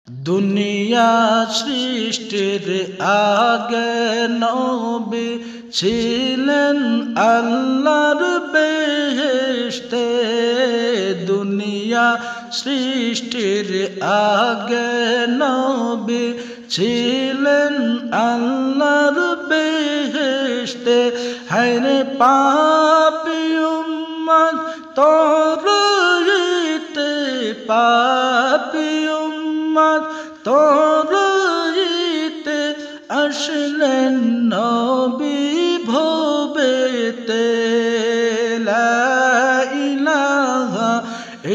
দুনিয়া সৃষ্টির আগে নবী ছিলেন আল্লাহর বেহেশতে। দুনিয়া সৃষ্টির আগে নবী ছিলেন আল্লাহর বেহেশতে। হায়রে পাপী উম্মত তরইতে, পাপী উম্মত তরইতে আসলেন নবী ভবেতে। লা ইলাহা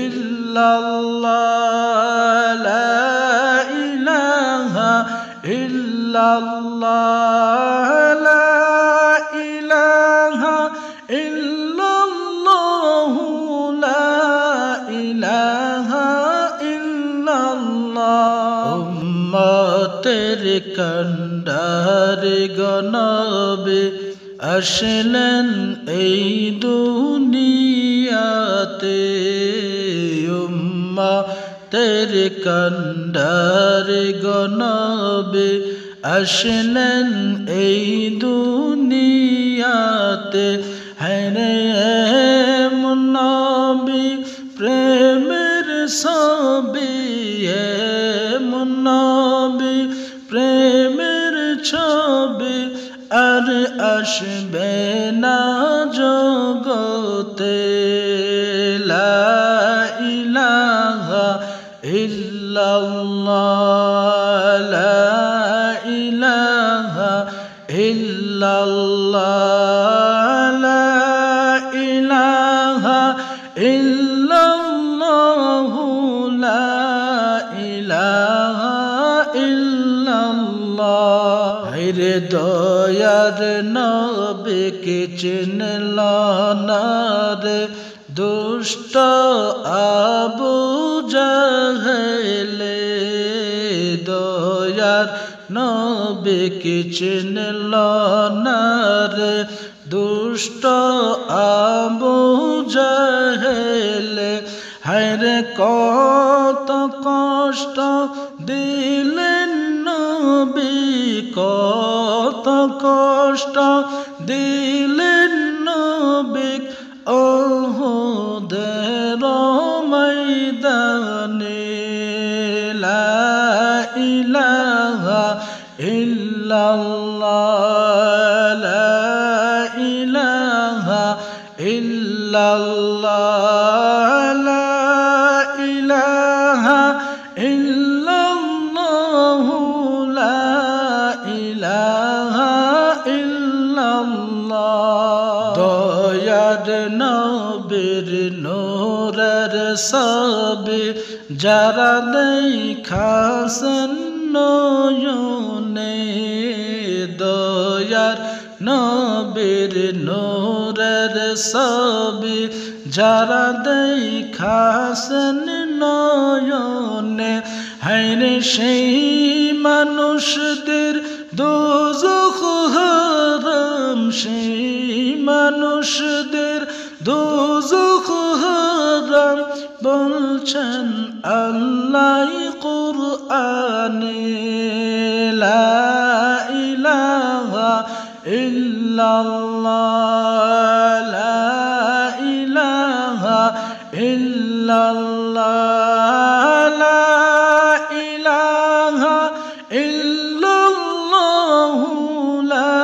ইল্লাল্লাহ, লা ইলাহা ইল্লাল্লাহ, লা ইলাহা ইল্লাল্লাহ, লা ইলাহা ইল্লাল্লাহ। উম্মতের কান্ডারি গো নবী আসলেন এই দুনিয়াতে। উম্মতের কান্ডারি গো নবী আসলেন এই দুনিয়াতে। হায়রে এমন নবী প্রেমের ছবি, এমন নবী প্রেমের ছবি আর আসবে না জগতে। লা ইলাহা ইল্লাল্লাহ, লা ইলাহা ইল্লাল্লাহ, লা ইলাহা ইল্লাল্লাহ, লা ইলাহা ইল্লাল্লাহ। হায়রে দয়ার নবীকে চিনল না রে দুষ্ট আবু জাহেলে। দয়ার নবীকে চিনল না রে দুষ্ট আবু জাহেলে। হায়রে কত কষ্ট দিলেন নবী, কত কষ্ট দিলেন নবী ওহুদের ময়দানে। লা ইলাহা ইল্লাল্লাহ, লা ইলাহা ইল্লাল্লাহ, লা ইলাহা ইল্লাল্লাহ, লা ইলাহা ইল্লাল্লাহ। দয়ার নবীর নূরের ছবি যারা দেখাছেন নয়নে। দয়ার নবীর নূরের ছবি যারা দেখাছেন নয়নে। হায়রে সেই মানুষদের দোজখ হারাম, সেই মানুষদের দোজখ হারাম বলছেন আল্লাহ কুরআনে। লা ইলাহা ইল্লাল্লাহ, লা ইলাহা ইল্লাল্লাহ, লা ইলাহা ইল্লাল্লাহ, লা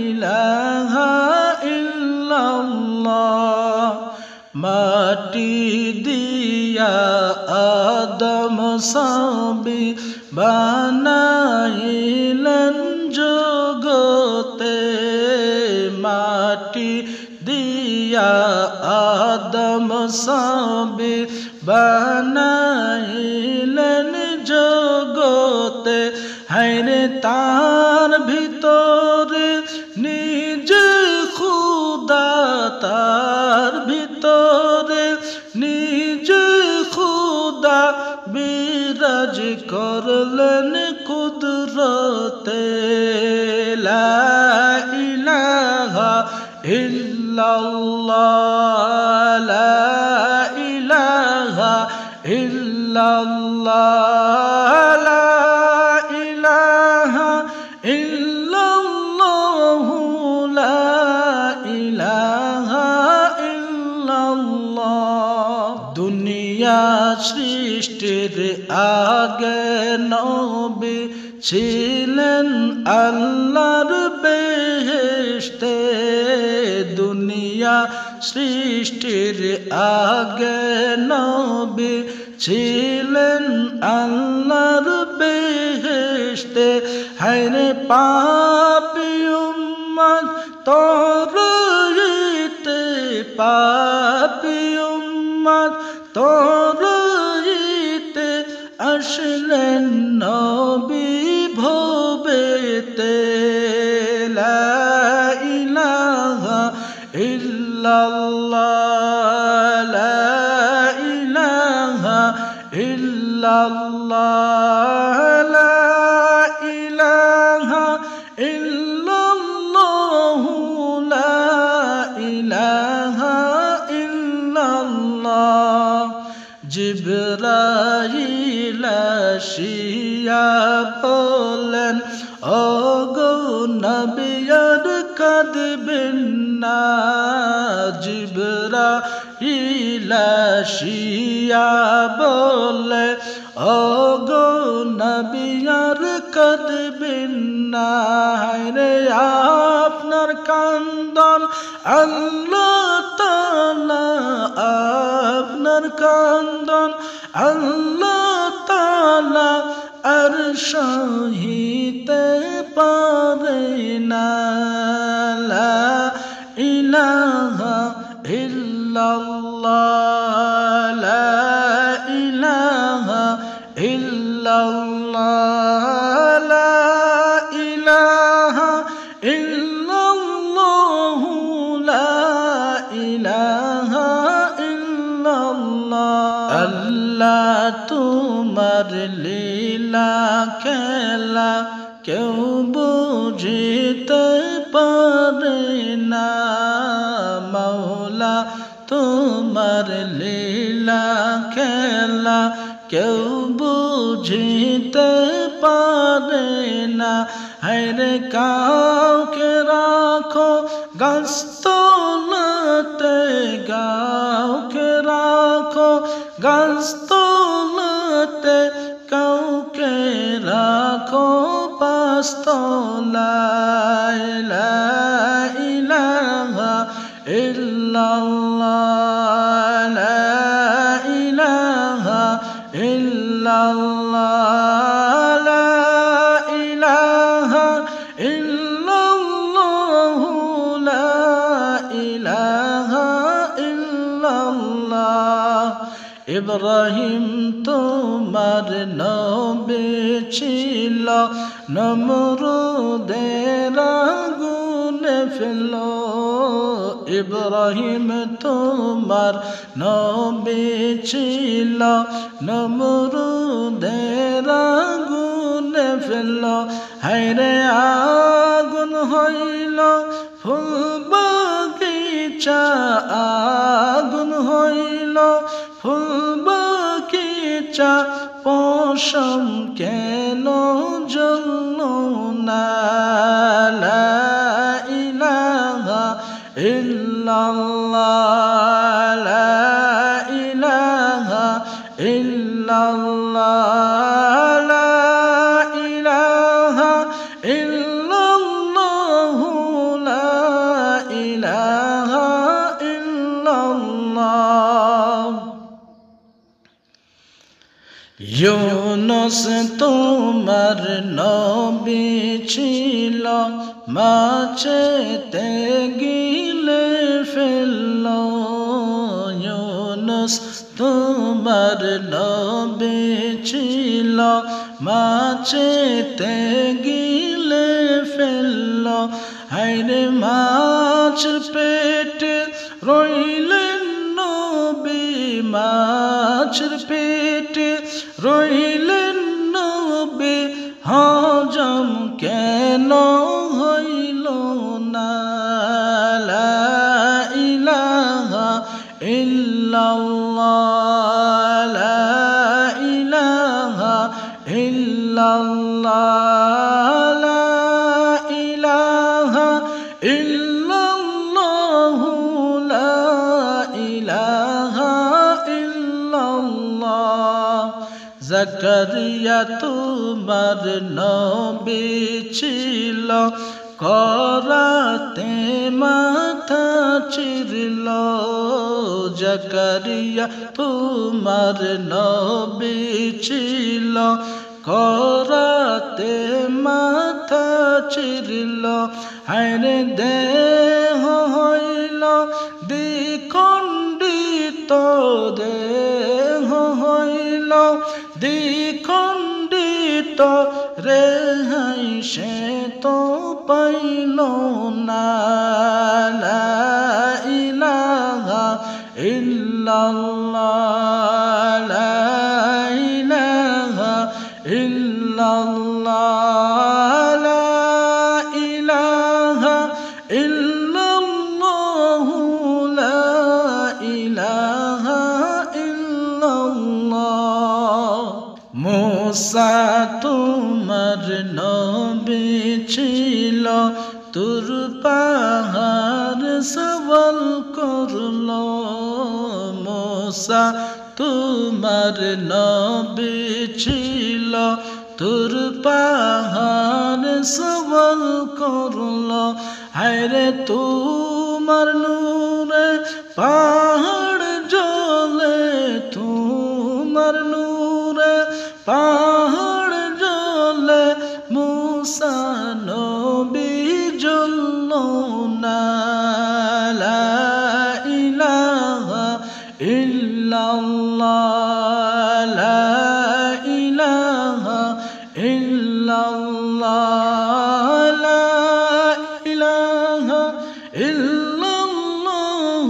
ইলাহা ইল্লাল্লাহ। মাটি দিয়া আদম সাবি বানাইলেন জগতে। মাটি দিয়া আদম সাবি বানাইলেন জগতে। হায়রে তার ভিতরে নিজে খুদা, তার ভিতরে নিজে খুদা বিরাজ করলেন কুদরতে। লা ইলাহা ইল্লাল্লাহ, লা ইলাহা ইল্লাল্লাহ, আগে নবী ছিলেন আল্লাহর বেহেশতে দুনিয়া সৃষ্টির আগে নবী ছিলেন আল্লাহর বেহেশতে হায়রে পাপী উম্মত তোরইতে পাপী উম্মত তোরইতে আসলেন নবী ভবেতে লা ইলাহা ইল্লাল্লাহ লা ইলাহা ইল্লাল্লাহ লা ইলাহা ইল্লাল্লাহ লা ইলাহা ইল্লাল্লাহ জিবরাইল আসিয়া বলেন ওগো নবী আর কাঁদবেন না জিবরাইল আসিয়া বলে ওগো নবী আর কাঁদবেন না রে আপনার কান্দন আল্লাহ তাআলা আপনার কান্দন আল্লাহ তাআলা আর সহিতে পারে না লা ইলাহা ইল্লাল্লাহ লা ইলাহা ইল্লাল্লাহ লা ইলাহা ইল্লাল্লাহ লা ইলাহা ইল্লাল্লাহ আল্লাহ তোমার লীলা খেলা কেউ বুঝিতে পারে না মাওলা তোমার লীলা খেলা কেউ বুঝিতে পারে না হায়রে কাউকে রাখো গাছতলাতে কাউকে রাখো গাছতলাতে কাউকে রাখো পাঁচতলায় লা ইলাহা ইল্লাল্লাহ লা ইলাহা ইল্লাল্লাহ লা ইলাহা ইল্লাল্লাহ লা ইলাহা ইল্লাল্লাহ ইব্রাহিম তোমার নবী ছিল নমরুদের আগুনে ফেলো ইব্রাহিম তোমার নবী ছিল নমরুদের আগুনে ফেলো হায়রে আগুন হইল ফুল বাগিচা আগুন হইল ফুল বাগিচা পশম কেন জ্বলল না লা ইলাহা ইল্লাল্লাহ লা ইলাহা ইল্লাল্লাহ লা ইলাহা ইল্লাল্লাহ লা ইলাহা ইল্লাল্লাহ ইউনুস তোমার নবী ছিল মাছেতে গিলে ফেলল ইউনুস তোমার নবী ছিল মাছেতে গিলে ফেলল হায়রে মাছের পেটে রইলেন নবী মাছের পেটে রইলেন নবী হজম কেন হইল না লা ইলাহা ইল্লাল্লাহ লা ইলাহা ইল্লাল্লাহ লা ইলাহা ইল্লাল্লাহ লা ইলাহা ইল্লাল্লাহ জাকারিয়া তোমার নবী ছিল করাতে মাথা চিরল জাকারিয়া তোমার নবী ছিল করাতে মাথা চিরল হায়রে দেহ হইল দ্বিখণ্ডিত দেহ হইল দ্বিখণ্ডিত রেহাই সে তো পাইল না লা ইলাহা ইল্লাল্লাহ লা ইলাহা ইল্লাল্লাহ লা ইলাহা ইল্লাল্লাহ লা ইলাহা ইল্লাল্লাহ মুসা তোমার নবী ছিল তুর পাহাড় সওয়াল করলো মুসা তোমার নবী ছিল তুর পাহাড় সওয়াল করলো হায়রে তোমার নূরে পাহাড় জ্বলে তোমার নূরে পাহাড় জ্বলে মুসা নবী জ্বলল না লা ইলাহা ইল্লাল্লাহ লা ইলাহা ইল্লাল্লাহ লা ইলাহা ইল্লাল্লাহ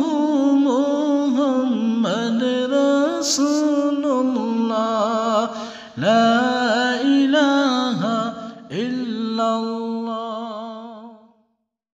মুহাম্মদ রাসূলুল্লাহ লা ইলাহা ইল্লাল্লাহ